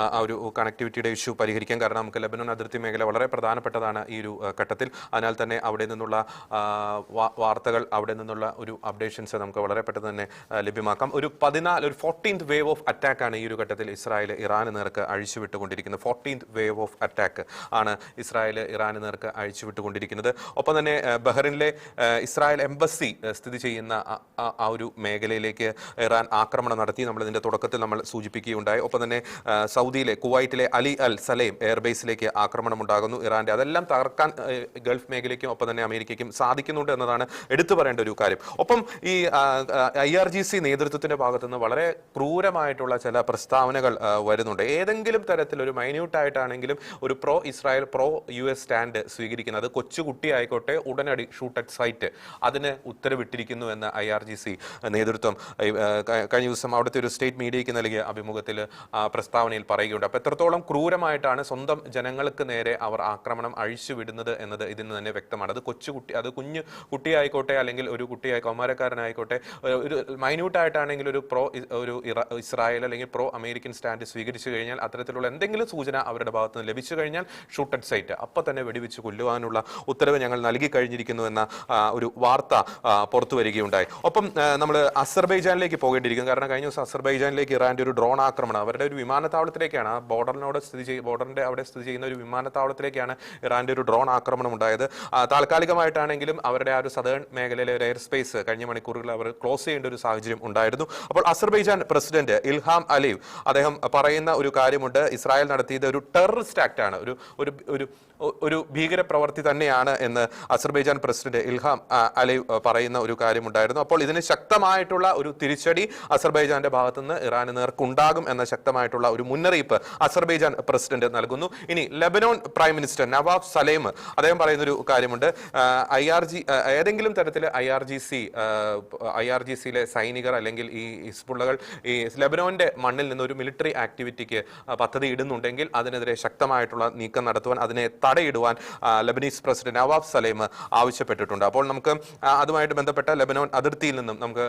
ആ ഒരു കണക്ടിവിറ്റിയുടെ ഇഷ്യൂ പരിഹരിക്കാൻ. കാരണം നമുക്ക് ലെബനോൻ അതിർത്തി മേഖല വളരെ പ്രധാനപ്പെട്ടതാണ് ഈ ഒരു ഘട്ടത്തിൽ. അതിനാൽ തന്നെ അവിടെ നിന്നുള്ള വാർത്തകൾ, അവിടെ നിന്നുള്ള ഒരു അപ്ഡേഷൻസ് നമുക്ക് വളരെ പെട്ടെന്ന് തന്നെ ലഭ്യമാക്കാം. ഒരു 14th വേവ് ഓഫ് അറ്റാക്കാണ് ഈ ഒരു ഘട്ടത്തിൽ ഇസ്രായേൽ ഇറാന് നേർക്ക് അഴിച്ചുവിട്ടുകൊണ്ടിരിക്കുന്നത്. 14th വേവ് ഓഫ് അറ്റാക്ക് ആണ് ഇസ്രായേൽ ഇറാന് നേർക്ക് അഴിച്ചുവിട്ടുകൊണ്ടിരിക്കുന്നത്. ഒപ്പം തന്നെ ബഹ്റിനിലെ ഇസ്രായേൽ എംബസി സ്ഥിതി ചെയ്യുന്ന ആ ഒരു മേഖലയിലേക്ക് ഇറാൻ ആക്രമണം നടത്തി. ഇതിന്റെ തുടക്കത്തിൽ നമ്മൾ സൂചിപ്പിക്കുകയുണ്ടായി. ഒപ്പം തന്നെ സൗദിയിലെ കുവൈറ്റിലെ അലി അൽ സലേം എയർബേസിലേക്ക് ആക്രമണം ഉണ്ടാകുന്നു ഇറാന്റെ. അതെല്ലാം തകർക്കാൻ ഗൾഫ് മേഖലയ്ക്കും ഒപ്പം തന്നെ അമേരിക്കയ്ക്കും സാധിക്കുന്നുണ്ട് എന്നതാണ് എടുത്തു പറയേണ്ട ഒരു കാര്യം. ഒപ്പം ഈ IRGC നേതൃത്വത്തിന്റെ ഭാഗത്തുനിന്ന് വളരെ ക്രൂരമായിട്ടുള്ള ചില പ്രസ്താവനകൾ വരുന്നുണ്ട്. ഏതെങ്കിലും തരത്തിൽ ഒരു മൈന്യൂട്ടായിട്ടാണെങ്കിലും ഒരു pro Israel pro US stand സ്വീകരിക്കുന്നത്, കൊച്ചുകുട്ടി ആയിക്കോട്ടെ ഉടനടി ഷൂട്ട് അറ്റ് സൈറ്റ് അതിന് ഉത്തരവിട്ടിരിക്കുന്നു എന്ന് IRGC നേതൃത്വം കഴിഞ്ഞ ദിവസം അവിടുത്തെ ഒരു സ്റ്റേറ്റ് മീഡിയയ്ക്ക് നൽകിയ അഭിമുഖത്തിൽ പ്രസ്താവനയിൽ പറയുകയുണ്ട്. അപ്പോൾ എത്രത്തോളം ക്രൂരമായിട്ടാണ് സ്വന്തം ജനങ്ങൾക്ക് നേരെ അവർ ആക്രമണം അഴിച്ചുവിടുന്നത് എന്നത് ഇതിന് തന്നെ വ്യക്തമാണ്. അത് കൊച്ചുകുട്ടി, അത് കുഞ്ഞു കുട്ടിയായിക്കോട്ടെ അല്ലെങ്കിൽ ഒരു കുട്ടിയായി കൗമാരക്കാരനായിക്കോട്ടെ, ഒരു മൈന്യൂട്ടായിട്ടാണെങ്കിൽ ഒരു ഇസ്രായേൽ അല്ലെങ്കിൽ പ്രോ അമേരിക്കൻ സ്റ്റാൻഡ് സ്വീകരിച്ചു കഴിഞ്ഞാൽ, അത്തരത്തിലുള്ള എന്തെങ്കിലും സൂചന അവരുടെ ഭാഗത്ത് നിന്ന് ലഭിച്ചു കഴിഞ്ഞാൽ ഷൂട്ട് അറ്റ് സൈറ്റ് അപ്പോൾ തന്നെ വെടിവെച്ച് കൊല്ലുവാനുള്ള ഉത്തരവ് ഞങ്ങൾ നൽകി കഴിഞ്ഞിരിക്കുന്നു എന്ന ഒരു വാർത്ത പുറത്തു വരികയുണ്ടായി. ഒപ്പം നമ്മൾ അസർബൈജാനിലേക്ക് പോകേണ്ടിയിരിക്കുന്നു. കാരണം കഴിഞ്ഞ ദിവസം അസർബൈജാനിലേക്ക് ഇറാന്റെ ഒരു ഡ്രോൺ ആക്രമണം, അവരുടെ ഒരു വിമാനത്താവളത്തിലേക്കാണ്, ആ ബോർഡറിന്റെ അവിടെ സ്ഥിതി ചെയ്യുന്ന ഒരു വിമാനത്താവളത്തിലേക്കാണ് ഇറാന്റെ ഒരു ഡ്രോൺ ആക്രമണം ഉണ്ടായത്. താൽക്കാലികമായിട്ടാണെങ്കിലും അവരുടെ ആ ഒരു സദേൺ മേഖലയിലെ ഒരു എയർ സ്പേസ് കഴിഞ്ഞ മണിക്കൂറുകളിൽ അവർ ക്ലോസ് ചെയ്യേണ്ട ഒരു സാഹചര്യം ഉണ്ടായിരുന്നു. അപ്പോൾ അസർബൈജാൻ പ്രസിഡന്റ് ഇൽഹാം അലീവ് അദ്ദേഹം പറയുന്ന ഒരു കാര്യമുണ്ട്, ഇസ്രായേൽ നടത്തിയത് ഒരു ടെററിസ്റ്റ് ആക്ട് ആണ്, ഒരു ഭീകരപ്രവർത്തി തന്നെയാണ് എന്ന് അസർബൈജാൻ പ്രസിഡന്റ് ഇൽഹാം അലീവ് പറയുന്ന ഒരു കാര്യമുണ്ടായിരുന്നു. അപ്പോൾ ഇതിന് ശക്തമായിട്ടുള്ള ഒരു തിരിച്ചടി അസർബൈജാന്റെ ഭാഗത്തുനിന്ന് ഇറാന് നേർക്കുണ്ടാകും എന്ന ശക്തമായിട്ടുള്ള ഒരു മുന്നറിയിപ്പ് അസർബൈജാൻ പ്രസിഡന്റ് നൽകുന്നു. ഇനി Lebanon prime minister Nawaf Salem അദ്ദേഹം പറയുന്ന ഒരു കാര്യമുണ്ട്, ഏതെങ്കിലും തരത്തിൽ IRGCയിലെ സൈനികർ അല്ലെങ്കിൽ ഈ ഹിസ്ബുള്ളകൾ ഈ ലെബനോന്റെ മണ്ണിൽ നിന്ന് ഒരു മിലിറ്ററി ആക്ടിവിറ്റിക്ക് പദ്ധതി ഇടുന്നുണ്ടെങ്കിൽ അതിനെതിരെ ശക്തമായിട്ടുള്ള നീക്കം നടത്തുവാൻ, അതിനെ തടയിടുവാൻ ലെബനീസ് പ്രസിഡന്റ് നവാഫ് സലേം ആവശ്യപ്പെട്ടിട്ടുണ്ട്. അപ്പോൾ നമുക്ക് അതുമായിട്ട് ബന്ധപ്പെട്ട ലെബനോൻ അതിർത്തിയിൽ നിന്നും നമുക്ക്